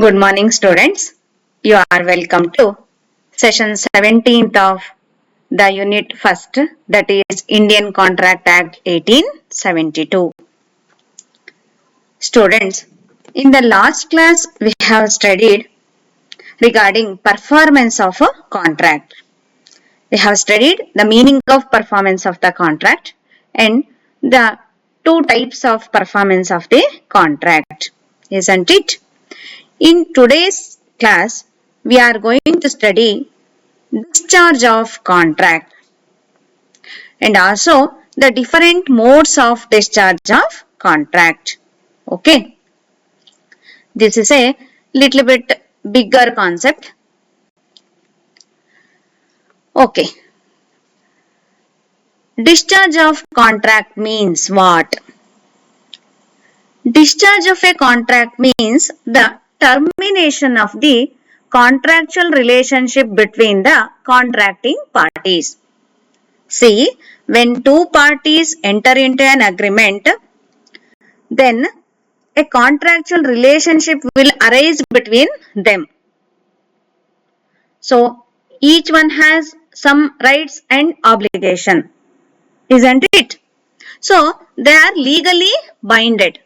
Good morning, students. You are welcome to session 17th of the unit first, that is Indian Contract Act 1872. Students, in the last class we have studied regarding performance of a contract. We have studied the meaning of performance of the contract and the two types of performance of the contract, isn't it? In today's class, we are going to study discharge of contract and also the different modes of discharge of contract. Okay. This is a little bit bigger concept. Okay. Discharge of contract means what? Discharge of a contract means the termination of the contractual relationship between the contracting parties. See, when two parties enter into an agreement, then a contractual relationship will arise between them. So, each one has some rights and obligation, isn't it? So, they are legally binded.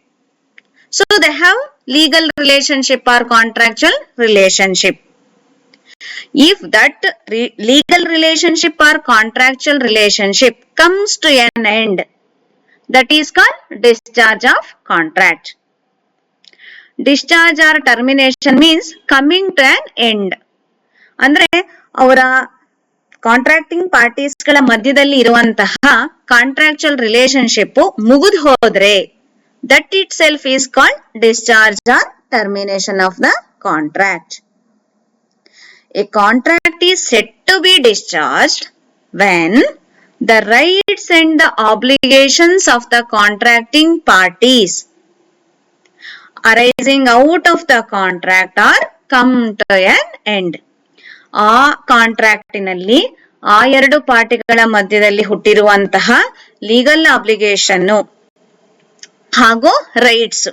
So, they have legal relationship or contractual relationship. If that legal relationship or contractual relationship comes to an end, that is called discharge of contract. Discharge or termination means coming to an end. ಅಂದ್ರೆ ಅವರ contracting ಪಾರ್ಟೀಸ್ಗಳ ಮಧ್ಯದಲ್ಲಿ ಇರುವಂತಹ contractual relationship ಮುಗಿದು ಹೋದ್ರೆ that itself is called discharge or termination of the contract. A contract is said to be discharged when the rights and the obligations of the contracting parties arising out of the contract are come to an end. ಆ ಕಾಂಟ್ರಾಕ್ಟಿನಲ್ಲಿ ಆ ಎರಡು ಪಾರ್ಟಿಗಳ ಮಧ್ಯದಲ್ಲಿ ಹುಟ್ಟಿರುವಂತಹ legal obligation ಹಾಗೂ rights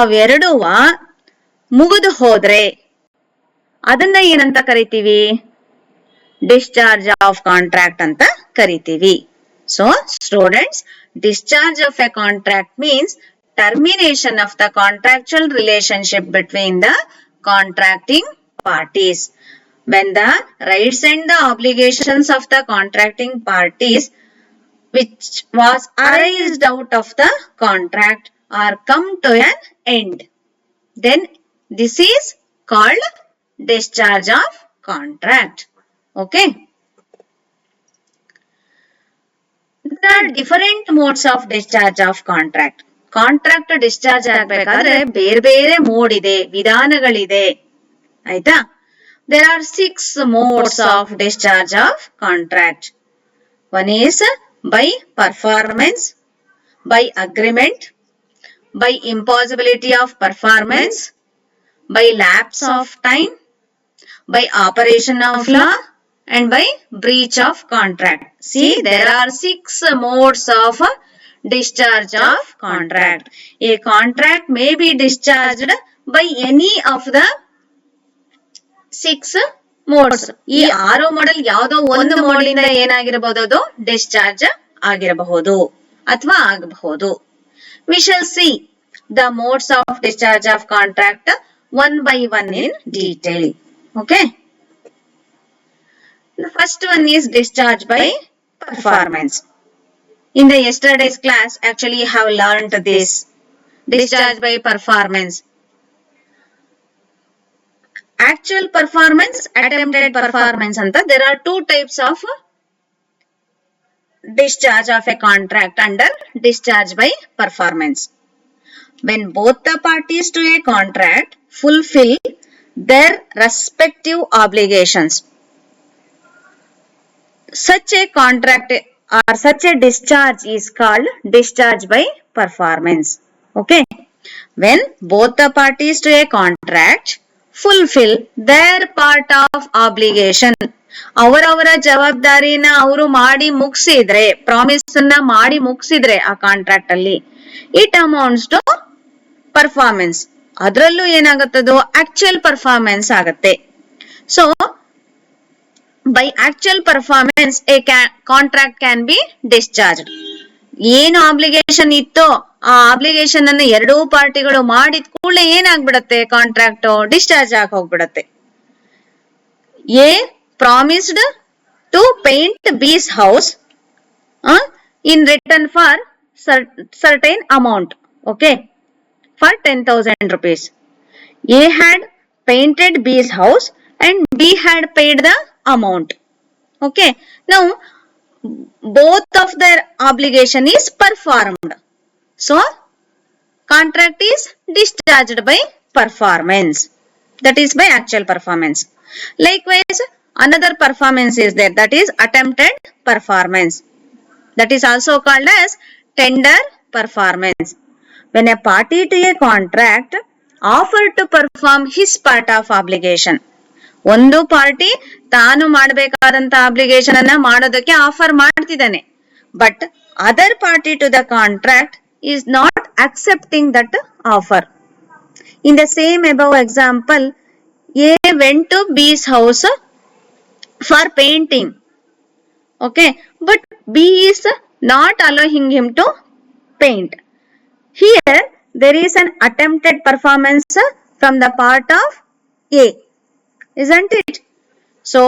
ಅವೆರಡೂ ಮುಗಿದು ಹೋದ್ರೆ ಅದನ್ನ ಏನಂತ ಕರಿತೀವಿ? ಡಿಸ್ಚಾರ್ಜ್ ಆಫ್ ಕಾಂಟ್ರಾಕ್ಟ್ ಅಂತ ಕರಿತೀವಿ. So students, discharge of a contract means termination of the contractual relationship between the contracting parties. When the rights and the obligations of the contracting parties which was arised out of the contract are come to an end, then this is called discharge of contract. Okay. There are different modes of discharge of contract. Contract discharge ಆಗಬೇಕಾದ್ರೆ ಬೇರೆ ಬೇರೆ mode ಇದೆ, ವಿಧಾನಗಳಿದೆ. ಆಯ್ತಾ? There are 6 modes of discharge of contract. One is by performance, by agreement, by impossibility of performance, by lapse of time, by operation of law and by breach of contract. See, there are 6 modes of discharge of contract. A contract may be discharged by any of the 6 modes. ಈ 6 model ಯಾವುದೋ ಒಂದು ಮೋಡಿಂದ ಏನಾಗಿರಬಹುದು? ಅದು discharge ಆಗಿರಬಹುದು ಅಥವಾ ಆಗಬಹುದು. We shall see the modes of discharge of contract one by one in detail. Okay. The first one is discharge by performance. In the yesterday's class, actually you have learned this. Discharge by performance. Actual performance, attempted performance anta. There are two types of discharge of a contract under discharge by performance. When both the parties to a contract fulfill their respective obligations, such a contract or such a discharge is called discharge by performance. Okay. When both the parties to a contract fulfill their part of obligation, ಅವರವರ ಜವಾಬ್ದಾರಿನ ಅವರು ಮಾಡಿ ಮುಗಿಸಿದ್ರೆ, promise ಅನ್ನ ಮಾಡಿ ಮುಗಿಸಿದ್ರೆ ಆ contract ಅಲ್ಲಿ, it amounts to performance. ಅದರಲ್ಲೂ ಏನಾಗುತ್ತದು actual performance ಆಗತ್ತೆ. So by actual performance a contract can be discharge. ಏನು ಆಬ್ಲಿಗೇಷನ್ ಇತ್ತೋ ಆ ಆಬ್ಲಿಗೇಷನ್ ಅನ್ನು ಎರಡೂ ಪಾರ್ಟಿಗಳು ಮಾಡಿದ ಕೂಡಲೇ ಏನಾಗ್ಬಿಡತ್ತೆ, ಕಾಂಟ್ರಾಕ್ಟ್ ಡಿಸ್ಚಾರ್ಜ್ ಆಗಿ ಹೋಗ್ಬಿಡತ್ತೆ. A promised to paint B's house in return for certain amount, okay, for 10,000 rupees. A had painted B's house and B had paid the amount. Okay, now both of their obligation is performed. So contract is discharged by performance, that is by actual performance. Likewise, another performance is there, that is attempted performance, that is also called as tender performance. When a party to a contract offered to perform his part of obligation, ಒಂದು party ತಾನು ಮಾಡಬೇಕಾದಂತ obligation ಅನ್ನ ಮಾಡೋದಕ್ಕೆ offer ಮಾಡ್ತಿದ್ದಾನೆ, but other party to the contract is not accepting that offer. In the same above example, A went to B's house for painting, okay, but B is not allowing him to paint. Here there is an attempted performance from the part of A, isn't it? So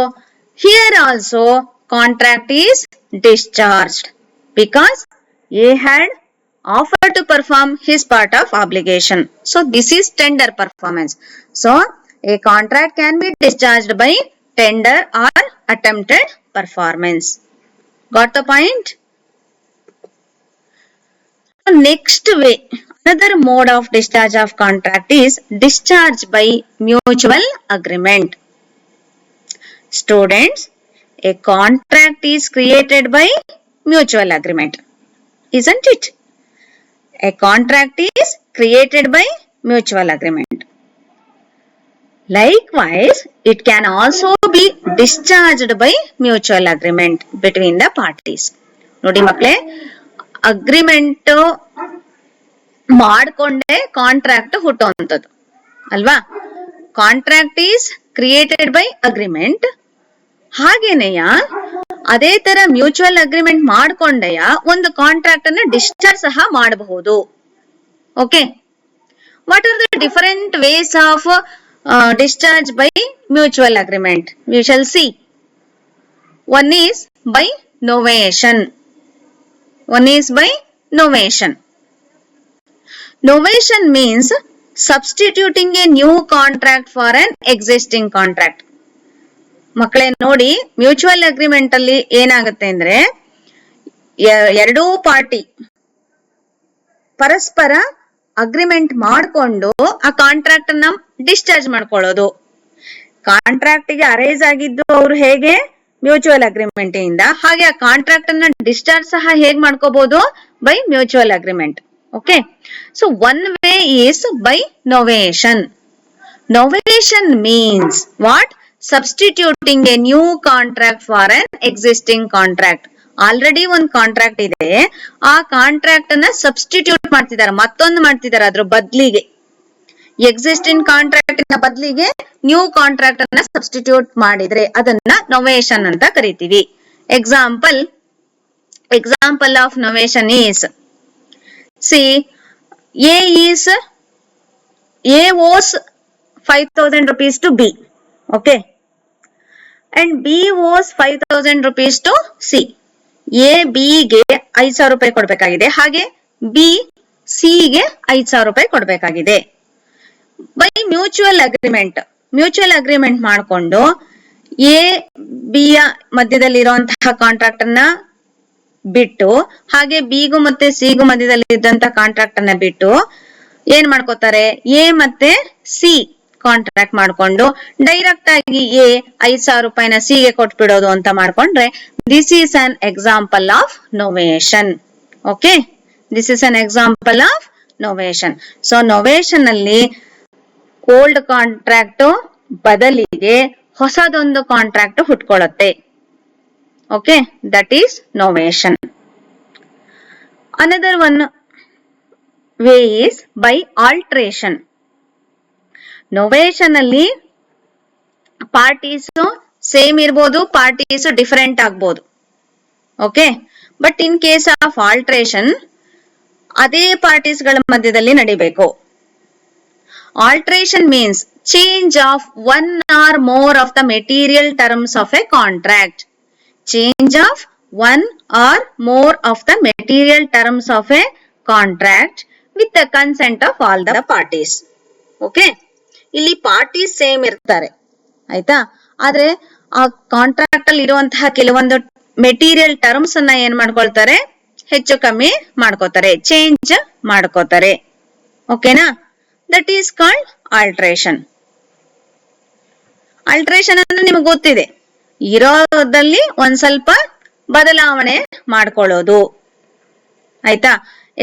here also contract is discharged because A had offered to perform his part of obligation. So this is tender performance. So a contract can be discharged by tender or attempted performance. Got the point? Next way, another mode of discharge of contract is discharge by mutual agreement. Students, a contract is created by mutual agreement, isn't it? A contract is created by mutual agreement. Likewise, it can also be discharged by mutual agreement between the parties. ನೋಡಿ ಮಕ್ಕಳೇ, agreement ಮಾಡ್ಕೊಂಡೆ contract ಹುಟ್ಟುವಂಥದ್ದು ಅಲ್ವಾ. Contract is created by agreement. ಹಾಗೇನೆಯ ಅದೇ ತರ mutual agreement ಮಾಡ್ಕೊಂಡೆಯ ಒಂದು contract ಅನ್ನ ಡಿಸ್ಚಾರ್ಜ್ ಸಹ ಮಾಡಬಹುದು. Okay, what are the different ways of discharge by mutual agreement? We shall see. One is by novation. One is by novation. Novation means substituting a new contract for an existing contract. ಮಕ್ಕಳೇ ನೋಡಿ, mutual agreement ಅಲ್ಲಿ ಏನಾಗುತ್ತೆ ಅಂದ್ರೆ ಎರಡೂ party ಪರಸ್ಪರ agreement ಮಾಡಿಕೊಂಡು ಆ contract ಅನ್ನ ಡಿಸ್ಚಾರ್ಜ್ ಮಾಡ್ಕೊಳ್ಳೋದು. ಕಾಂಟ್ರಾಕ್ಟ್ ಗೆ ಅರೈಸ್ ಆಗಿದ್ದು ಅವರು ಹೇಗೆ ಮ್ಯೂಚುವಲ್ ಅಗ್ರಿಮೆಂಟ್ ಇಂದ, ಹಾಗೆ ಆ ಕಾಂಟ್ರಾಕ್ಟ್ ಅನ್ನ ಡಿಸ್ಚಾರ್ಜ್ ಸಹ ಹೇಗ್ ಮಾಡ್ಕೋಬಹುದು, by mutual agreement. Okay, so one way is by novation. Novation means what? Substituting a new contract for an existing contract. Already ಒಂದು ಕಾಂಟ್ರಾಕ್ಟ್ ಇದೆ, ಆ ಕಾಂಟ್ರಾಕ್ಟ್ ಅನ್ನ ಸಬ್ಸ್ಟಿಟ್ಯೂಟ್ ಮಾಡ್ತಿದ್ದಾರೆ, ಮತ್ತೊಂದು ಮಾಡ್ತಿದ್ದಾರೆ ಅದ್ರ ಬದ್ಲಿಗೆ. ಎಕ್ಸಿಸ್ಟಿಂಗ್ ಕಾಂಟ್ರಾಕ್ಟ್ ನ ಬದ್ಲಿಗೆ ನ್ಯೂ ಕಾಂಟ್ರಾಕ್ಟ್ ಅನ್ನ ಸಬ್ಸ್ಟಿಟ್ಯೂಟ್ ಮಾಡಿದ್ರೆ ಅದನ್ನ ನೊವೇಷನ್ ಅಂತ ಕರಿತೀವಿ. Example of novation is, see A owes 5,000 rupees to B, okay, and B owes 5,000 rupees to C. A B ಗೆ 5,000 ರೂಪಾಯಿ ಕೊಡ್ಬೇಕಾಗಿದೆ, ಹಾಗೆ B C ಗೆ 5,000 ರೂಪಾಯಿ ಕೊಡ್ಬೇಕಾಗಿದೆ. ಬೈ ಮ್ಯೂಚುವಲ್ ಅಗ್ರಿಮೆಂಟ್ ಮಾಡಿಕೊಂಡು A B ಯ ಮಧ್ಯದಲ್ಲಿ ಇರುವಂತಹ ಕಾಂಟ್ರಾಕ್ಟ್ ಅನ್ನ ಬಿಟ್ಟು, ಹಾಗೆ B ಗೂ ಮತ್ತೆ C ಗೂ ಮಧ್ಯದಲ್ಲಿ ಇದ್ದಂತಹ ಕಾಂಟ್ರಾಕ್ಟ್ ಅನ್ನ ಬಿಟ್ಟು ಏನ್ ಮಾಡ್ಕೋತಾರೆ, A ಮತ್ತೆ C ಕಾಂಟ್ರಾಕ್ಟ್ ಮಾಡ್ಕೊಂಡು ಡೈರೆಕ್ಟ್ ಆಗಿ A 5,000 ರೂಪಾಯಿನ C ಗೆ ಕೊಟ್ಬಿಡೋದು ಅಂತ ಮಾಡ್ಕೊಂಡ್ರೆ this is an example of novation. Okay, this is an example of novation. So novation ಅಲ್ಲಿ ಓಲ್ಡ್ ಕಾಂಟ್ರಾಕ್ಟ್ ಬದಲಿಗೆ ಹೊಸದೊಂದು ಕಾಂಟ್ರಾಕ್ಟ್ ಹುಟ್ಕೊಳ್ಳುತ್ತೆ. Okay, that is novation. Another one way is by alteration. Novation ಅಲ್ಲಿ parties same ಇರ್ಬೋದು, parties different ಆಗ್ಬೋದು. Okay, but in case of alteration ಅದೇ parties ಗಳ ಮಧ್ಯದಲ್ಲಿ ನಡಿಬೇಕು. Alteration means change of one or more of the material terms of a contract. Change of one or more of the material terms of a contract with the consent of all the parties. Okay, ಇಲ್ಲಿ parties same ಇರ್ತಾರೆ, ಆಯ್ತಾ, ಆದ್ರೆ ಆ contract ಅಲ್ಲಿ ಇರುವಂತಹ ಕೆಲವೊಂದು material terms ಅನ್ನ ಏನ್ ಮಾಡ್ಕೊಳ್ತಾರೆ, ಹೆಚ್ಚು ಕಮ್ಮಿ ಮಾಡ್ಕೋತಾರೆ, ಚೇಂಜ್ ಮಾಡ್ಕೋತಾರೆ. ಓಕೆನಾ, that is called alteration. Alteration ಅಂದ್ರೆ ನಿಮಗೆ ಗೊತ್ತಿದೆ, ಇರೋದಲ್ಲಿ ಒಂದ್ ಸ್ವಲ್ಪ ಬದಲಾವಣೆ ಮಾಡ್ಕೊಳ್ಳೋದು. ಆಯ್ತಾ,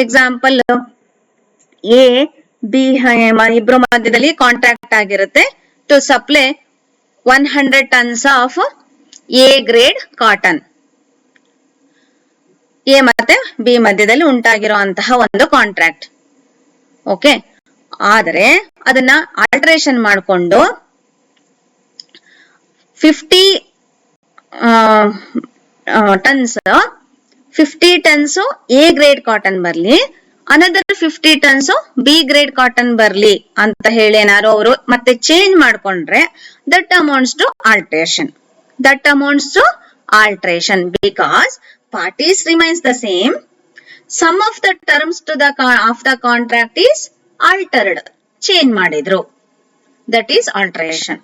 ಎಕ್ಸಾಂಪಲ್ ಎ ಬಿ ಇಬ್ರು ಮಧ್ಯದಲ್ಲಿ ಕಾಂಟ್ರಾಕ್ಟ್ ಆಗಿರುತ್ತೆ to supply 100 tons of A grade cotton. A ಮತ್ತೆ ಬಿ ಮಧ್ಯದಲ್ಲಿ ಉಂಟಾಗಿರುವಂತಹ ಒಂದು ಕಾಂಟ್ರಾಕ್ಟ್. ಓಕೆ, ಆದರೆ ಅದನ್ನ ಆಲ್ಟ್ರೇಷನ್ ಮಾಡಿಕೊಂಡು 50 tons ಎ ಗ್ರೇಡ್ ಕಾಟನ್ ಬರ್ಲಿ, another 50 tons B grade cotton ಬರ್ಲಿ ಅಂತ ಹೇಳಿ ಏನಾರು ಅವರು ಮತ್ತೆ ಚೇಂಜ್ ಮಾಡ್ಕೊಂಡ್ರೆ that amounts to alteration. That amounts to alteration because parties remains the same. Some of the terms to the of the contract is altered. Change ಮಾಡಿದ್ರು. That is alteration.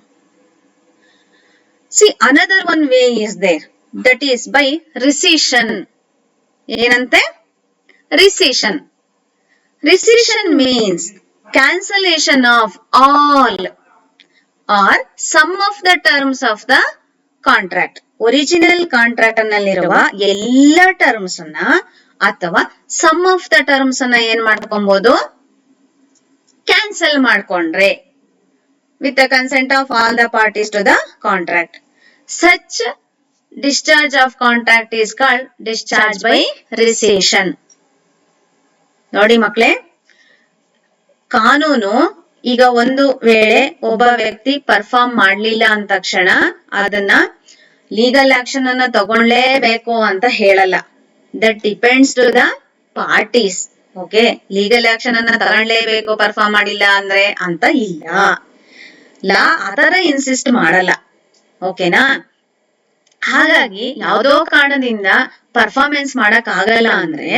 See, another one way is there. That is by rescission. ಏನಂತೆ? Rescission. Rescission means cancellation of all or some of the terms of the contract. Original contract ನಲ್ಲಿರುವ ಎಲ್ಲ terms ಅನ್ನ ಅಥವಾ some of the terms ಅನ್ನ ಏನ್ ಮಾಡ್ಕೊಬಹುದು, cancel ಮಾಡ್ಕೊಂಡ್ರೆ with the consent of all the parties to the contract. Such discharge of contract is called discharge by rescission. ನೋಡಿ ಮಕ್ಕಳೇ, ಕಾನೂನು ಈಗ ಒಂದು ವೇಳೆ ಒಬ್ಬ ವ್ಯಕ್ತಿ ಪರ್ಫಾರ್ಮ್ ಮಾಡ್ಲಿಲ್ಲ ಅಂದ ತಕ್ಷಣ ಅದನ್ನ ಲೀಗಲ್ ಆಕ್ಷನ್ ಅನ್ನ ತಗೊಳ್ಳೇಬೇಕು ಅಂತ ಹೇಳಲ್ಲ. That depends to the parties. Okay, legal action ಅನ್ನ ತಗೊಳ್ಳೇಬೇಕು ಪರ್ಫಾರ್ಮ್ ಮಾಡಿಲ್ಲ ಅಂದ್ರೆ ಅಂತ ಇಲ್ಲ, ಲಾ ಆತರ ಇನ್ಸಿಸ್ಟ್ ಮಾಡಲ್ಲ. ಓಕೆನಾ, ಹಾಗಾಗಿ ಯಾವ್ದೋ ಕಾರಣದಿಂದ ಪರ್ಫಾರ್ಮೆನ್ಸ್ ಮಾಡಕ್ ಆಗಲ್ಲ ಅಂದ್ರೆ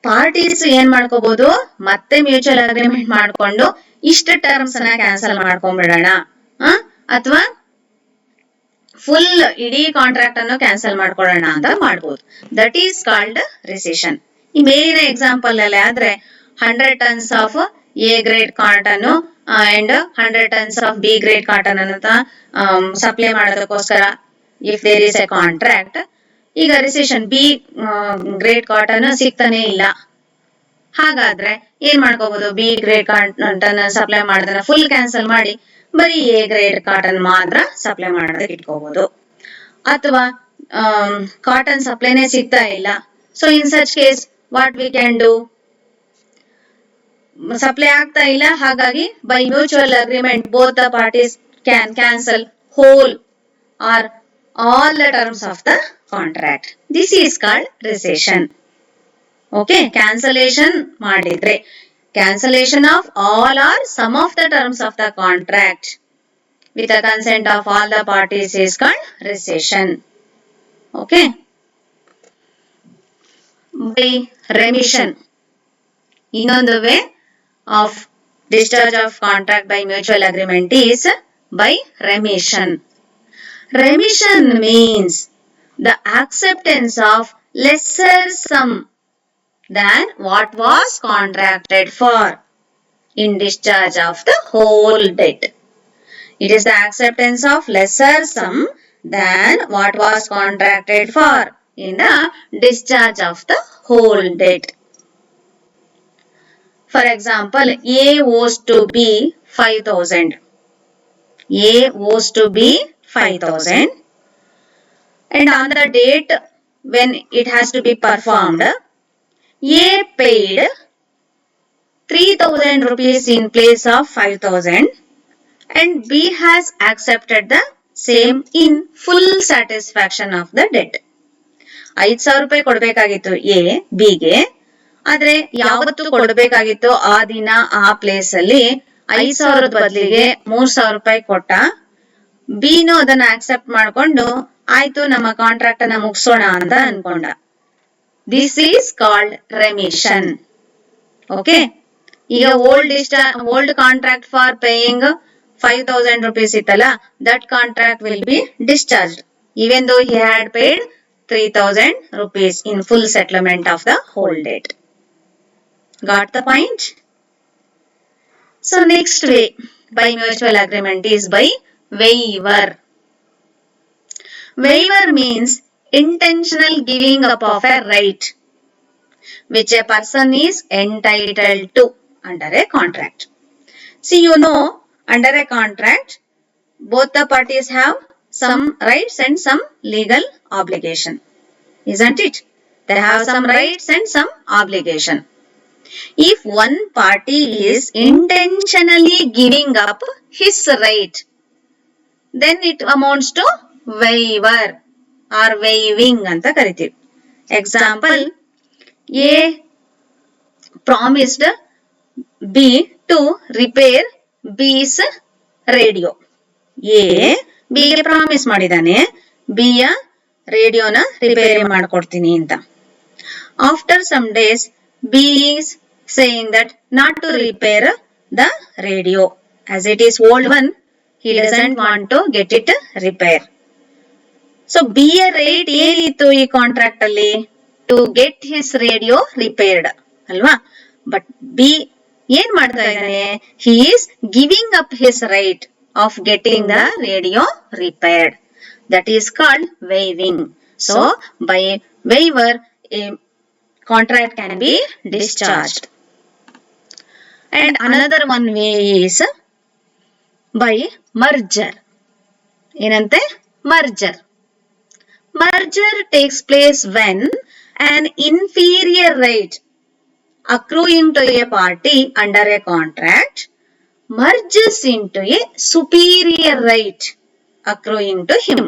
ಪಾರ್ಟೀಸ್ ಏನ್ ಮಾಡ್ಕೋಬಹುದು, ಮತ್ತೆ ಮ್ಯೂಚುವಲ್ ಅಗ್ರಿಮೆಂಟ್ ಮಾಡ್ಕೊಂಡು ಇಷ್ಟ ಟರ್ಮ್ಸ್ ಅನ್ನ ಕ್ಯಾನ್ಸಲ್ ಮಾಡ್ಕೊಂಡ್ಬಿಡೋಣ, ಅಥವಾ ಫುಲ್ ಇಡೀ ಕಾಂಟ್ರಾಕ್ಟ್ ಅನ್ನು ಕ್ಯಾನ್ಸಲ್ ಮಾಡ್ಕೊಳ್ಳೋಣ ಅಂತ ಮಾಡ್ಬೋದು. That is called rescission. ಈ ಮೇಲಿನ ಎಕ್ಸಾಂಪಲ್ ಅಲ್ಲಿ ಆದ್ರೆ 100 tons of A grade cotton and 100 tons of B grade cotton ಅಂತ ಸಪ್ಲೈ ಮಾಡೋದಕ್ಕೋಸ್ಕರ if there is a contract, ಈಗ ರಿಸಿಷನ್ ಬಿ ಗ್ರೇಡ್ ಕಾಟನ್ ಸಿಗ್ತಾನೆ ಇಲ್ಲ, ಹಾಗಾದ್ರೆ ಏನ್ ಮಾಡ್ಕೋಬಹುದು, ಬಿ ಗ್ರೇಡ್ ಕಾಟನ್ ಸಪ್ಲೈ ಮಾಡೋದನ್ನ ಫುಲ್ ಕ್ಯಾನ್ಸಲ್ ಮಾಡಿ ಬರೀ ಎ ಗ್ರೇಡ್ ಕಾಟನ್ ಮಾತ್ರ ಸಪ್ಲೈ ಮಾಡೋದಕ್ಕೆ ಇಟ್ಕೋಬಹುದು. ಅಥವಾ ಕಾಟನ್ ಸಪ್ಲೈನೇ ಸಿಗ್ತಾ ಇಲ್ಲ, so in such case what we can do, supply ಆಗ್ತಾ ಇಲ್ಲ, ಹಾಗಾಗಿ by mutual agreement both the parties can cancel whole or all the terms of the contract. This is called rescission. Okay, cancellation ಮಾಡಿದ್ರೆ cancellation of all or some of the terms of the contract with the consent of all the parties is called rescission. Okay, by remission, ಇನ್ನೊಂದು way of discharge of contract by mutual agreement is by remission. Remission means the acceptance of lesser sum than what was contracted for in discharge of the whole debt. It is the acceptance of lesser sum than what was contracted for in the discharge of the whole debt. For example, A owes to B 5,000. A owes to B 5,000, and on the date when it has to be performed, A paid 3,000 rupees in place of 5,000 and B has accepted the same in full satisfaction of the debt. 5,000 ರೂಪಾಯಿ ಕೊಡ್ಬೇಕಾಗಿತ್ತು A ಬಿಗೆ, ಆದ್ರೆ ಯಾವತ್ತು ಕೊಡ್ಬೇಕಾಗಿತ್ತು ಆ ದಿನ ಆ place ಅಲ್ಲಿ 5,000 ಬದಲಿಗೆ 3,000 ರೂಪಾಯಿ ಕೊಟ್ಟ. ಬಿನು ಅದನ್ನ ಆಕ್ಸೆಪ್ಟ್ ಮಾಡ್ಕೊಂಡು ಆಯ್ತು ನಮ್ಮ ಕಾಂಟ್ರಾಕ್ಟ್ ಅನ್ನ ಮುಗಿಸೋಣ ಅಂತ ಅನ್ಕೊಂಡ. This is called remission. Okay, ಈಗ old contract for paying 5,000 rupees ಇತ್ತಲ್ಲ, that contract will be discharged even though he had paid 3,000 rupees in full settlement of the whole debt. Got the point? So next way by mutual agreement is by waiver. Waiver means intentional giving up of a right which a person is entitled to under a contract. See, you know, under a contract, both the parties have some rights and some legal obligation. Isn't it? They have some rights and some obligation. If one party is intentionally giving up his right, then it amounts to waiver or waiving anta karitivi. Example, A promised B to repair B's radio. A B ಗೆ promise ಮಾಡಿದಾನೆ B ಯ ರೇಡಿಯೋನ repair ಮಾಡ್ಕೊಡ್ತೀನಿ ಅಂತ. After some days, B is saying that not to repair the radio as it is old one. He doesn't want to get it repair. So B ಯ right ಏನಿತ್ತು ಈ contract ಅಲ್ಲಿ? To get his radio repaired ಅಲ್ವಾ? But B ಏನ್ ಮಾಡ್ತಾ ಇದ್ದಾನೆ? He is giving up his right of getting the radio repaired. That is called waiving. So by waiver, a contract can be discharged. And another one way is by merger. ಏನಂತೆ? merger. Merger takes place when an inferior right accruing to a party under a contract merges into a superior right accruing to him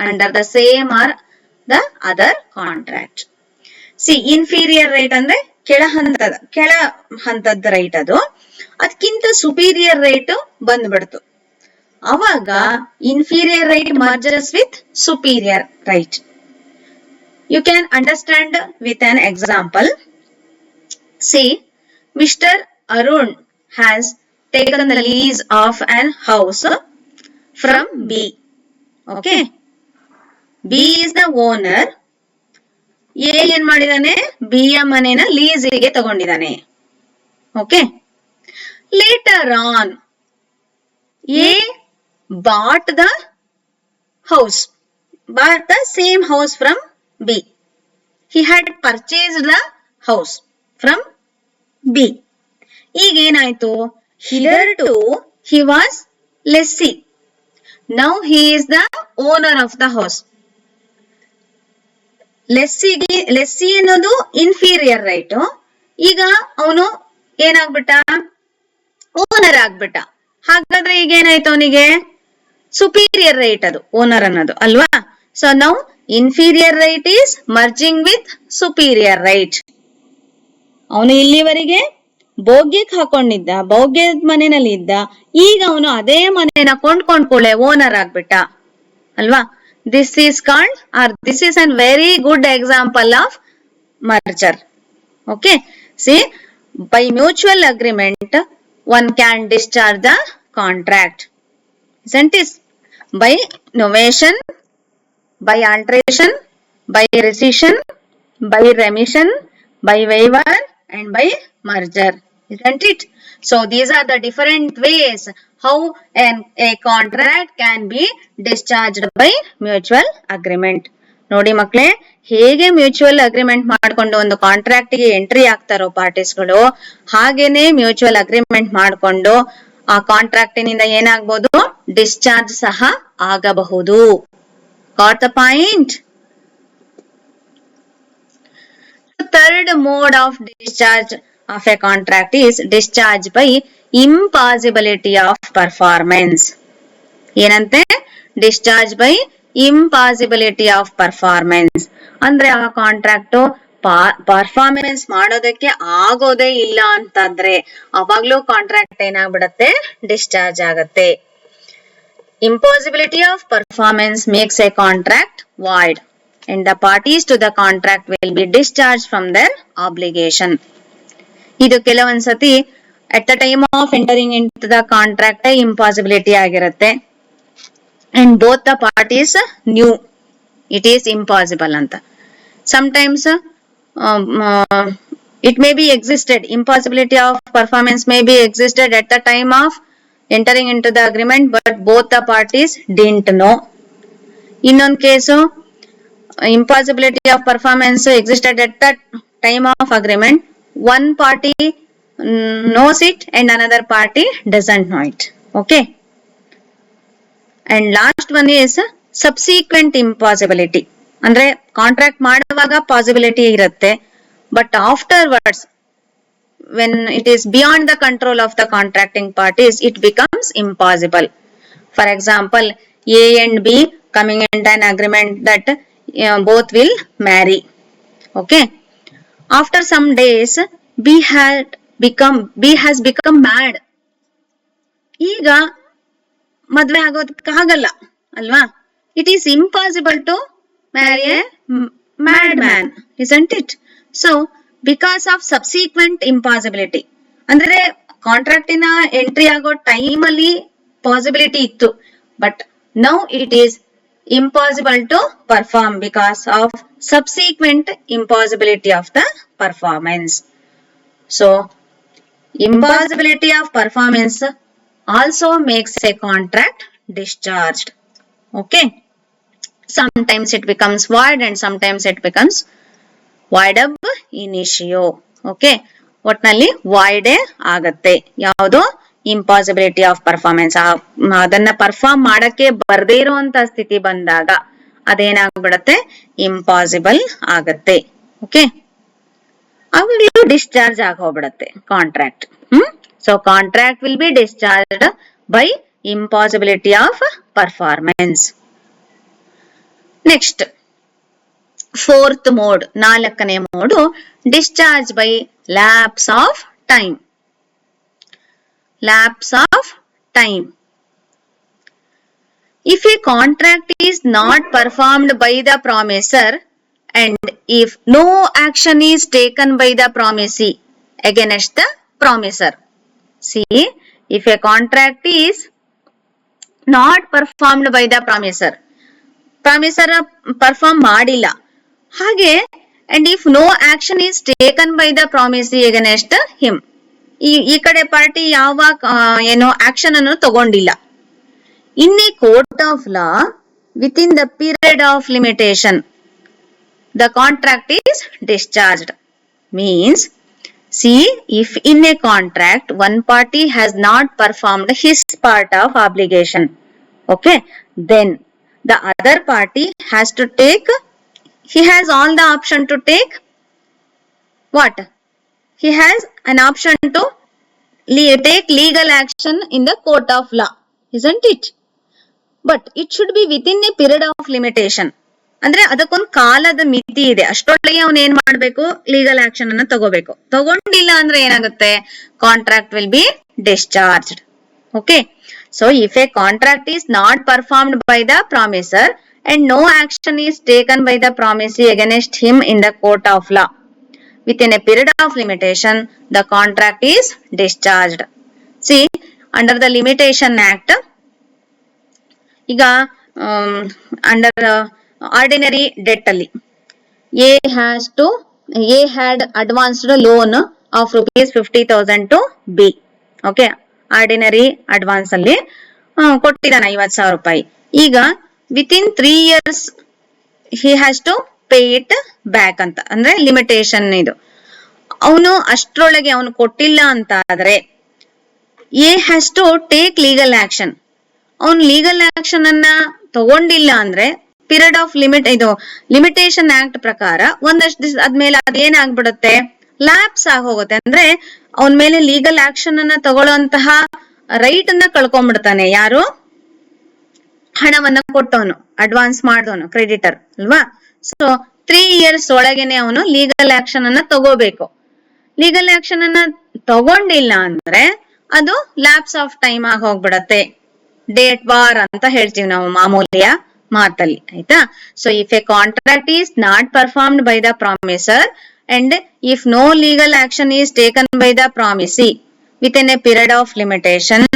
under the same or the other contract. See, inferior right ಅಂದ್ರೆ ಕೆಳ ಹಂತದ right, ಅದಕ್ಕಿಂತ superior right ಬಂದ್ಬಿಡ್ತು. ಅವಾಗ inferior right merges with superior right. You can understand with an example. See, Mr. Arun has taken the lease of an house from B. Okay. B is the owner. A ಏನ್ ಮಾಡಿದಾನೆ? B ಯ ಮನೆನ ಲೀಸಿಗೆ ತಗೊಂಡಿದ್ದಾನೆ. Okay. Later on, A bought the same house from B. He had purchased the house from B. ಈಗೇನಾಯ್ತು? Hitherto he was lessee. Now he is the owner of the house. Lessee ಅನ್ನೋದು inferior right. ಈಗ ಅವನು ಏನಾಗ್ಬಿಟ್ಟ? Owner ಆಗ್ಬಿಟ್ಟ. ಹಾಗಾದ್ರೆ ಈಗ ಏನಾಯ್ತು ಅವನಿಗೆ? Superior right ಅದು owner ಅನ್ನೋದು ಅಲ್ವಾ? So now inferior right is merging with superior right. ಅವನು ಇಲ್ಲಿವರೆಗೆ ಭೋಗ್ಯಕ್ಕೆ ಹಾಕೊಂಡಿದ್ದ, ಭೋಗ್ಯದ ಮನೆಯಲ್ಲಿ ಇದ್ದ, ಈಗ ಅವನು ಅದೇ ಮನೆಯನ್ನ ಕೊಂಡ್ಕೊಂಡ್ಕೊಳ್ಳೆ ಓನರ್ ಆಗ್ಬಿಟ್ಟ ಅಲ್ವಾ? This is called, or this is a very good example of merger. Okay. See, by mutual agreement, one can discharge the contract. Isn't it? By novation, by alteration, by rescission, by remission, by waiver, and by merger. Isn't it? So these are the different ways how a contract can be discharged by mutual agreement. ನೋಡಿ ಮಕ್ಕಳೇ, ಹೇಗೆ mutual agreement ಮಾಡ್ಕೊಂಡು ಒಂದು contract ಗೆ entry ಆಗ್ತಾರೋ ಪಾರ್ಟೀಸ್ಗಳು, ಹಾಗೇನೆ mutual agreement ಮಾಡ್ಕೊಂಡು ಆ ಕಾಂಟ್ರಾಕ್ಟಿನಿಂದ ಏನಾಗಬಹುದು? ಡಿಸ್ಚಾರ್ಜ್ ಸಹ ಆಗಬಹುದು. Got the point? Third mode of discharge of a contract is discharge by impossibility of performance. ಏನಂತೆ? Discharge by impossibility of performance. ಅಂದ್ರೆ ಆ ಕಾಂಟ್ರಾಕ್ಟ್ ಪರ್ಫಾರ್ಮೆನ್ಸ್ ಮಾಡೋದಕ್ಕೆ ಆಗೋದೇ ಇಲ್ಲ ಅಂತಂದ್ರೆ ಅವಾಗ್ಲೂ ಕಾಂಟ್ರಾಕ್ಟ್ ಏನಾಗ್ಬಿಡತ್ತೆ? ಡಿಸ್ಚಾರ್ಜ್ ಆಗತ್ತೆ. Impossibility of performance makes a contract void and the parties to the contract will be discharged from their obligation. ಇದು ಕೆಲವೊಂದ್ಸತಿ at the time of entering into the contract impossibility ಆಗಿರುತ್ತೆ and both the parties knew it is impossible anta. Sometimes it may be existed, impossibility of performance may be existed at the time of entering into the agreement, but both the parties didn't know. ಇನ್ನೊಂದು case impossibility of performance existed at the time of agreement, one party knows it and another party doesn't know it. Okay, and last one is subsequent impossibility. ಅಂದ್ರೆ contract ಮಾಡುವಾಗ possibility ಇರುತ್ತೆ, but afterwards when it is beyond the control of the contracting parties, it becomes impossible. For example, A and B coming into an agreement that both will marry. Okay, after some days B has become mad. ಈಗ ಮದ್ವೆ ಆಗೋದಕ್ಕಾಗಲ್ಲ ಅಲ್ವಾ? It is impossible to marry a madman, isn't it? So because of subsequent impossibility, ಅಂದ್ರೆ ಕಾಂಟ್ರಾಕ್ಟಿನ entry ಆಗೋ time ಅಲ್ಲಿ possibility ಇತ್ತು, but now it is impossible to perform because of subsequent impossibility of the performance. So impossibility of performance also makes a contract discharged. Okay, sometimes it becomes void and sometimes it becomes void ab initio. Okay, ಒಟ್ನಲ್ಲಿ void ಆಗತ್ತೆ ಯಾವುದು? Impossibility of performance. ಅದನ್ನ perform ಮಾಡಕ್ಕೆ ಬರ್ದೇ ಇರುವಂತ ಸ್ಥಿತಿ ಬಂದಾಗ ಅದೇನಾಗ್ಬಿಡತ್ತೆ? ಇಂಪಾಸಿಬಲ್ ಆಗತ್ತೆ. ಓಕೆ, ಅವಾಗಲೂ ಡಿಸ್ಚಾರ್ಜ್ ಆಗಿ ಹೋಗ್ಬಿಡತ್ತೆ contract. So contract will be discharged by impossibility of performance. Next, fourth mode, ನಾಲ್ಕನೇ mode discharge by lapse of time. Lapse of time. If a contract is not performed by the promisor and if no action is taken by the promisee against the promisor. See, if a contract is not performed by the promisor perform ಮಾಡಿಲ್ಲ ಹಾಗೆ, and if no action is taken by the promisee against him, ಈ ಕಡೆ party ಯಾವ ಏನೋ action ಅನ್ನು ತಗೊಂಡಿಲ್ಲ. in a court of law within the period of limitation the contract is discharged. Means, see, if in a contract one party has not performed his part of obligation, okay, then the other party has to take, he has all the option to take what? He has an option to take legal action in the court of law, isn't it? But it should be within a period of limitation. ಅಂದ್ರೆ ಅದಕ್ಕೊಂದು ಕಾಲದ ಮಿತಿ ಇದೆ, ಅಷ್ಟೊಳಗೆ ಅವನು ಏನ್ ಮಾಡ್ಬೇಕು? Legal action ಅನ್ನ ತಗೋಬೇಕು. ತಗೊಂಡಿಲ್ಲ ಅಂದ್ರೆ ಏನಾಗುತ್ತೆ? Contract will be discharged. Okay, so if a contract is not performed by the promisor and no action is taken by the promisee against him in the court of law within a period of limitation, the contract is discharged. See, under the Limitation Act, ಈಗ under ordinary debt ಅಲ್ಲಿ A had advanced loan of rupees 50,000 to B. Okay, ordinary advance ಅಲ್ಲಿ ಕೊಟ್ಟಿದ್ದಾನೆ 50,000 ರೂಪಾಯಿ. ಈಗ within 3 years he has to pay it back ಅಂತ, ಅಂದ್ರೆ limitation ಇದು. ಅವನು ಅಷ್ಟ್ರೊಳಗೆ ಅವನು ಕೊಟ್ಟಿಲ್ಲ ಅಂತ ಆದ್ರೆ A has to take legal action. ಅವನು ಲೀಗಲ್ ಆಕ್ಷನ್ ಅನ್ನ ತಗೊಂಡಿಲ್ಲ ಅಂದ್ರೆ ಪೀರಿಯಡ್ ಆಫ್ ಲಿಮಿಟೇಷನ್ ಆಕ್ಟ್ ಪ್ರಕಾರ ಒಂದಷ್ಟು ದಿವಸ ಆದ್ಮೇಲೆ ಅದೇನಾಗ್ಬಿಡುತ್ತೆ? ಲ್ಯಾಪ್ಸ್ ಆಗೋಗುತ್ತೆ. ಅಂದ್ರೆ ಅವನ ಮೇಲೆ ಲೀಗಲ್ ಆಕ್ಷನ್ ಅನ್ನ ತಗೊಳ್ಳುವಂತಹ ರೈಟ್ ಅನ್ನ ಕಳ್ಕೊಂಡ್ಬಿಡ್ತಾನೆ. ಯಾರು? ಹಣವನ್ನ ಕೊಟ್ಟವನು, ಅಡ್ವಾನ್ಸ್ ಮಾಡಿದವನು, ಕ್ರೆಡಿಟರ್ ಅಲ್ವಾ. ಸೊ 3 years ಒಳಗೇನೆ ಅವನು ಲೀಗಲ್ ಆಕ್ಷನ್ ಅನ್ನ ತಗೋಬೇಕು. ಲೀಗಲ್ ಆಕ್ಷನ್ ಅನ್ನ ತಗೊಂಡಿಲ್ಲ ಅಂದ್ರೆ ಅದು ಲ್ಯಾಪ್ಸ್ ಆಫ್ ಟೈಮ್ ಆಗಿ ಹೋಗ್ಬಿಡತ್ತೆ. ಡೇಟ್ ಬಾರ್ ಅಂತ ಹೇಳ್ತೀವಿ ನಾವು ಮಾಮೂಲಿಯ ಮಾತಲ್ಲಿ, ಆಯ್ತಾ. So if a contract is not performed by the promisor and if no legal action is taken by the promisee within a period of limitation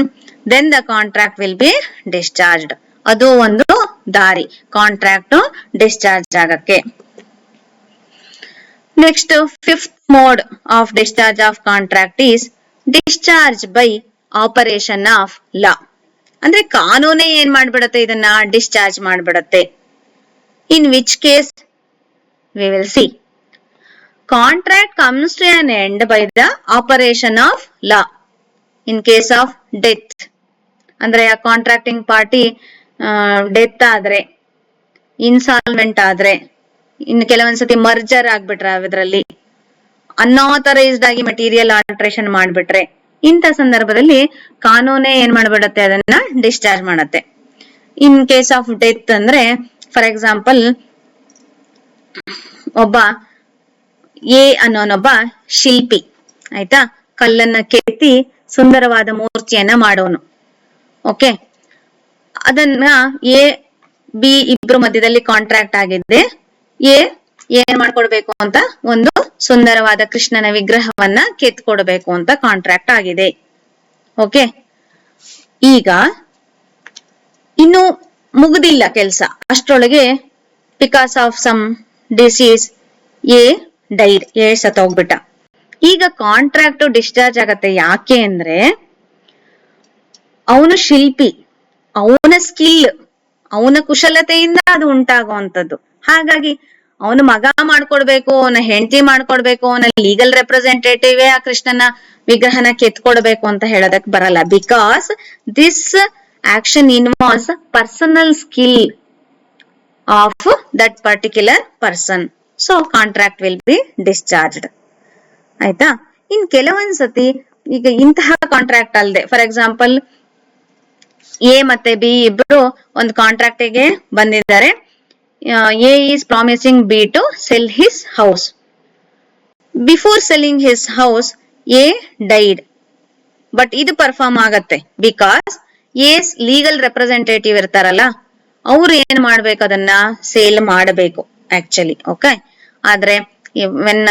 then the contract will be discharged. ಅದು ಒಂದು ದಾರಿ contract discharge ಆಗಕ್ಕೆ. Next, fifth mode of discharge of contract is discharge by operation of law. ಅಂದ್ರೆ ಕಾನೂನೇ ಏನ್ ಮಾಡ್ಬಿಡತ್ತೆ, ಇದನ್ನ discharge ಮಾಡ್ಬಿಡತ್ತೆ. In which case we will see. Contract comes to an end by the operation of law in case of death. ಅಂದ್ರೆ ಆ contracting party death ಆದ್ರೆ, insolvent ಆದ್ರೆ, ಇನ್ನು ಕೆಲವೊಂದ್ಸತಿ ಮರ್ಜರ್ ಆಗ್ಬಿಟ್ರೆ, ಅದರಲ್ಲಿ ಅನ್ಆಥರೈಸ್ಡ್ ಆಗಿ ಮೆಟೀರಿಯಲ್ ಆಲ್ಟ್ರೇಷನ್ ಮಾಡ್ಬಿಟ್ರೆ, ಇಂಥ ಸಂದರ್ಭದಲ್ಲಿ ಕಾನೂನೇ ಏನ್ ಮಾಡ್ಬಿಡತ್ತೆ, ಅದನ್ನ ಡಿಸ್ಚಾರ್ಜ್ ಮಾಡತ್ತೆ. ಇನ್ ಕೇಸ್ ಆಫ್ ಡೆತ್ ಅಂದ್ರೆ ಫಾರ್ ಎಕ್ಸಾಂಪಲ್ ಒಬ್ಬ ಎ ಅನ್ನೋನೊಬ್ಬ ಶಿಲ್ಪಿ, ಆಯ್ತಾ, ಕಲ್ಲನ್ನ ಕೆತ್ತಿ ಸುಂದರವಾದ ಮೂರ್ತಿಯನ್ನ ಮಾಡೋನು. ಓಕೆ, ಅದನ್ನ ಎ ಬಿ ಇಬ್ರು ಮಧ್ಯದಲ್ಲಿ ಕಾಂಟ್ರಾಕ್ಟ್ ಆಗಿದ್ದೆ. ಎ ಏನ್ ಮಾಡ್ಕೊಡ್ಬೇಕು ಅಂತ ಒಂದು ಸುಂದರವಾದ ಕೃಷ್ಣನ ವಿಗ್ರಹವನ್ನ ಕೆತ್ಕೊಡ್ಬೇಕು ಅಂತ ಕಾಂಟ್ರಾಕ್ಟ್ ಆಗಿದೆ. ಓಕೆ, ಈಗ ಇನ್ನು ಮುಗ್ದಿಲ್ಲ ಕೆಲ್ಸ, ಅಷ್ಟ್ರೊಳಗೆ because of some disease A died, A ಸತ್ತೋಗ್ಬಿಟ್ಟ. ಈಗ ಕಾಂಟ್ರಾಕ್ಟ್ ಡಿಸ್ಚಾರ್ಜ್ ಆಗತ್ತೆ. ಯಾಕೆ ಅಂದ್ರೆ ಅವನು ಶಿಲ್ಪಿ, ಅವನ ಸ್ಕಿಲ್, ಅವನ ಕುಶಲತೆಯಿಂದ ಅದು ಉಂಟಾಗುವಂಥದ್ದು. ಹಾಗಾಗಿ ಅವನು ಮಗ ಮಾಡ್ಕೊಡ್ಬೇಕು, ಅವನ ಹೆಂಡತಿ ಮಾಡ್ಕೊಡ್ಬೇಕು, ಅವನ ಲೀಗಲ್ ರೆಪ್ರೆಸೆಂಟೇಟಿವ್ ಆ ಕೃಷ್ಣನ ವಿಗ್ರಹನ ಕೆತ್ಕೊಡ್ಬೇಕು ಅಂತ ಹೇಳೋದಕ್ ಬರಲ್ಲ. Because this action involves personal skill of that particular person. So contract will be discharged. ಆಯ್ತಾ. ಇನ್ ಕೆಲವೊಂದ್ಸತಿ ಈಗ ಇಂತಹ ಕಾಂಟ್ರಾಕ್ಟ್ ಅಲ್ಲದೆ, ಫಾರ್ ಎಕ್ಸಾಂಪಲ್ ಎ ಮತ್ತೆ ಬಿ ಇಬ್ರು ಒಂದು ಕಾಂಟ್ರಾಕ್ಟ್ ಗೆ ಬಂದಿದ್ದಾರೆ. A is promising B to sell his house. Before selling his house A died. But ಇದು ಪರ್ಫಾರ್ಮ್ ಆಗತ್ತೆ ಬಿಕಾಸ್ ಎಸ್ ಲೀಗಲ್ ರೆಪ್ರೆಸೆಂಟೇಟಿವ್ ಇರ್ತಾರಲ್ಲ, ಅವ್ರು ಏನ್ ಮಾಡ್ಬೇಕು, ಅದನ್ನ ಸೇಲ್ ಮಾಡಬೇಕು ಆಕ್ಚುಲಿ. ಓಕೆ, ಆದ್ರೆ when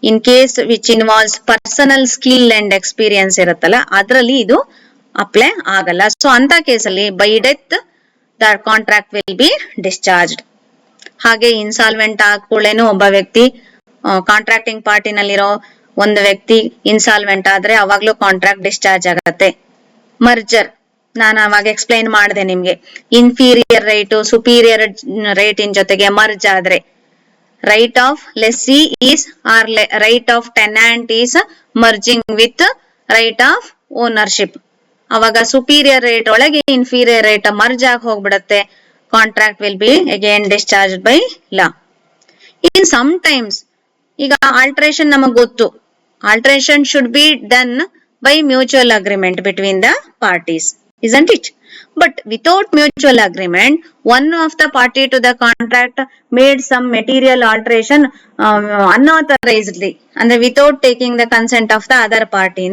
in case which involves personal skill and experience ಇರುತ್ತಲ್ಲ, ಅದ್ರಲ್ಲಿ ಇದು ಅಪ್ಲೈ ಆಗಲ್ಲ. ಸೊ ಅಂತ ಕೇಸಲ್ಲಿ by death the contract will be discharged. ಹಾಗೆ ಇನ್ಸಾಲ್ವೆಂಟ್ ಆಗ್ಕೊಳ್ಳೇನು ಒಬ್ಬ ವ್ಯಕ್ತಿ ಕಾಂಟ್ರಾಕ್ಟಿಂಗ್ ಪಾರ್ಟಿನಲ್ಲಿರೋ ಒಂದು ವ್ಯಕ್ತಿ ಇನ್ಸಾಲ್ವೆಂಟ್ ಆದ್ರೆ ಅವಾಗ್ಲೂ ಕಾಂಟ್ರಾಕ್ಟ್ ಡಿಸ್ಚಾರ್ಜ್ ಆಗತ್ತೆ. ಮರ್ಜರ್ ನಾನು ಅವಾಗ ಎಕ್ಸ್ಪ್ಲೈನ್ ಮಾಡಿದೆ ನಿಮ್ಗೆ. ಇನ್ಫೀರಿಯರ್ ರೈಟ್ ಸುಪೀರಿಯರ್ ರೈಟ್ ಇನ್ ಜೊತೆಗೆ ಮರ್ಜ್ ಆದ್ರೆ right of lessee is or right of tenant is merging with right of ownership. ಅವಾಗ ಸುಪೀರಿಯರ್ ರೇಟ್ ಒಳಗೆ ಇನ್ಫೀರಿಯರ್ ರೇಟ್ ಮರ್ಜ್ ಆಗಿ ಹೋಗ್ಬಿಡತ್ತೆ. Contract will be again discharged by law. In some times ಈಗ alteration ನಮಗ್ ಗೊತ್ತು, alteration should be done by mutual agreement between the parties, isn't it? But without mutual agreement, one of the party to the contract made some material alteration unauthorizedly, and without taking the consent of the other party,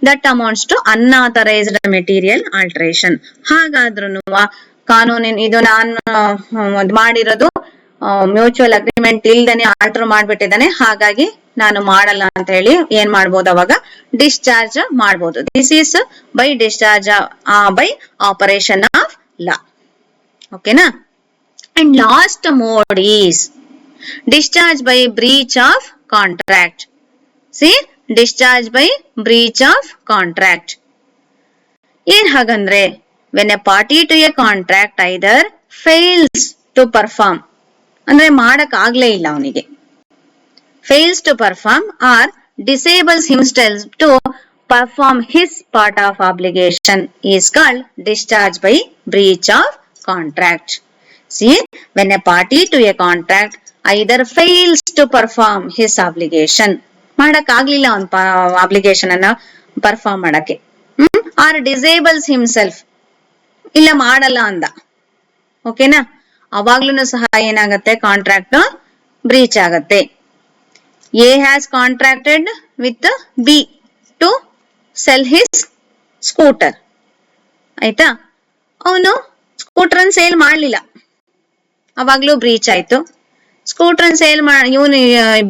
that amounts to unauthorized material alteration. ಹಾಗಾದ್ರೂ ಕಾನೂನಿನ ಇದು ನಾನು ಮಾಡಿರೋದು mutual agreement ಇಲ್ದೇನೆ alter ಮಾಡ್ಬಿಟ್ಟಿದ್ದಾನೆ, ಹಾಗಾಗಿ ನಾನು ಮಾಡಲ್ಲ ಅಂತ ಹೇಳಿ ಏನ್ ಮಾಡ್ಬೋದು, ಅವಾಗ ಡಿಸ್ಚಾರ್ಜ್ ಮಾಡ್ಬೋದು. This is by discharge by operation of law. ಓಕೆನಾ. And last mode is discharge by breach of contract. See, discharge by breach of contract ಏನ್ ಹಾಗಂದ್ರೆ, when a party to a contract either fails to perform, ಅಂದ್ರೆ ಮಾಡಕ್ ಆಗ್ಲೇ ಇಲ್ಲ ಅವನಿಗೆ, fails to perform or disables himself to perform his part of obligation is called discharge by breach of contract. See, when a party to a contract either fails to perform his obligation ಮಾಡಕ್ ಆಗ್ಲಿಲ್ಲ ಅವ್ನ್ application ಅನ್ನ perform ಮಾಡಕ್ಕೆ, R disables himself, ಇಲ್ಲ ಮಾಡಲ್ಲ ಅಂದ, ಓಕೆನಾ, ಅವಾಗ್ಲೂ ಸಹ ಏನಾಗತ್ತೆ, ಕಾಂಟ್ರಾಕ್ಟ್ ಬ್ರೀಚ್ ಆಗತ್ತೆ. A has contracted with B to sell his scooter, ಆಯ್ತಾ, ಅವನು ಸ್ಕೂಟರ್ ಅನ್ನು ಸೇಲ್ ಮಾಡ್ಲಿಲ್ಲ, ಅವಾಗ್ಲೂ ಬ್ರೀಚ್ ಆಯ್ತು. ಸ್ಕೂಟರ್ ಸೇಲ್ ಇವನು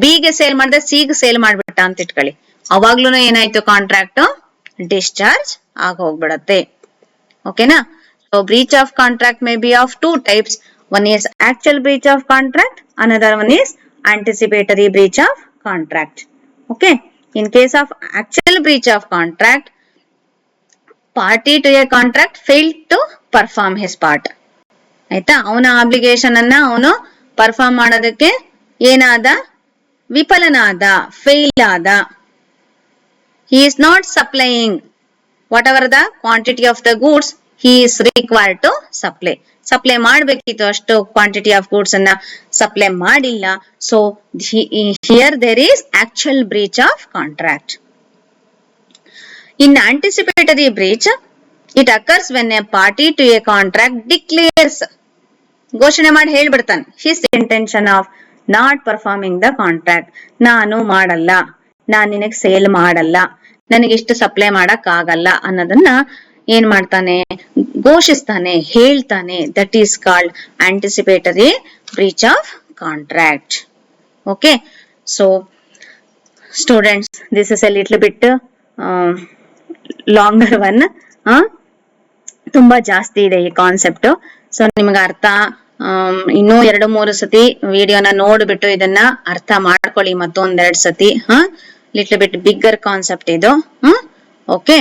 ಬಿಗೆ ಸೇಲ್ ಮಾಡಿದ್ರೆ ಸಿಗೆ ಸೇಲ್ ಮಾಡ್ಬಿಟ್ಟ ಅಂತ ಇಟ್ಕೊಳ್ಳಿ, ಅವಾಗ್ಲೂ ಏನಾಯ್ತು, ಕಾಂಟ್ರಾಕ್ಟ್ ಡಿಸ್ಚಾರ್ಜ್ ಆಗ ಹೋಗ್ಬಿಡತ್ತೆ, ಓಕೆನಾ. So breach of contract may be of two types, one is actual breach of contract, another one is anticipatory breach of contract. Okay, in case of actual breach of contract, party to a contract failed to perform his part, ಆಯ್ತಾ, ಅವನ obligation ಅನ್ನ ಅವನು perform ಮಾಡೋದಕ್ಕೆ ಏನಾದ, ವಿಫಲನಾದ, fail ಆದ. He is not supplying whatever the quantity of the goods he is required to supply. Supply ಮಾಡಬೇಕಿತ್ತು ಅಷ್ಟು ಕ್ವಾಂಟಿಟಿ ಆಫ್ ಗೂಡ್ಸ್ ಅನ್ನ ಸಪ್ಲೈ ಮಾಡಿಲ್ಲ. So here there is actual breach of contract. In anticipatory breach, it occurs when a party to a contract declares, ಘೋಷಣೆ ಮಾಡಿ ಹೇಳ್ಬಿಡ್ತಾನೆ, his intention of not performing the contract, ನಾನು ಮಾಡಲ್ಲ, ನಾನ್ ನಿನಗ್ sale ಮಾಡಲ್ಲ, ನನಗಿಷ್ಟು supply ಮಾಡಕ್ ಆಗಲ್ಲ ಅನ್ನೋದನ್ನ ಏನ್ ಮಾಡ್ತಾನೆ, ಘೋಷಿಸ್ತಾನೆ, ಹೇಳ್ತಾನೆ. That is called anticipatory breach of contract. Okay, so students, this is A little bit longer one, ತುಂಬಾ ಜಾಸ್ತಿ ಇದೆ ಈ ಕಾನ್ಸೆಪ್ಟ್. ಸೊ ನಿಮ್ಗೆ ಅರ್ಥ, ಇನ್ನೂ 2-3 ಸತಿ ವಿಡಿಯೋನ ನೋಡ್ಬಿಟ್ಟು ಇದನ್ನ ಅರ್ಥ ಮಾಡ್ಕೊಳ್ಳಿ ಮತ್ತೊಂದೆರಡು ಸತಿ. ಲಿಟ್ಲ್ ಬಿಟ್ ಬಿಗ್ಗರ್ ಕಾನ್ಸೆಪ್ಟ್ ಇದು. Okay,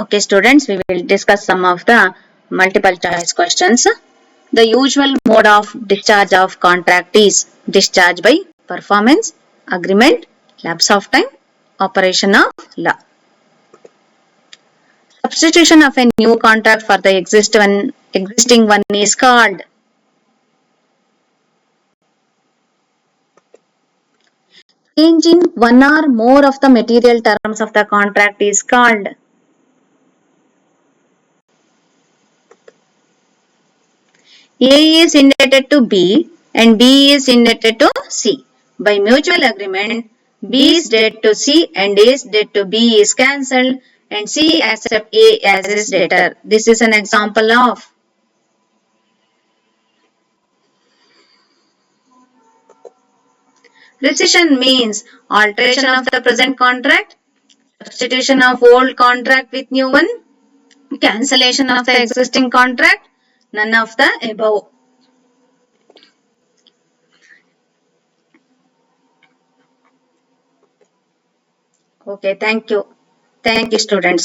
okay students, we will discuss some of the multiple choice questions. The usual mode of discharge of contract is discharge by performance, agreement, lapse of time, operation of law. Substitution of a new contract for the existing one is called changing one or more of the material terms of the contract is called A is indebted to B and B is indebted to C. By mutual agreement, B's debt to C and A's debt to B is cancelled and C accepts A as his debtor. This is an example of rescission, means alteration of the present contract, substitution of old contract with new one, cancellation of the existing contract, none of the above. Okay, thank you. Thank you, students.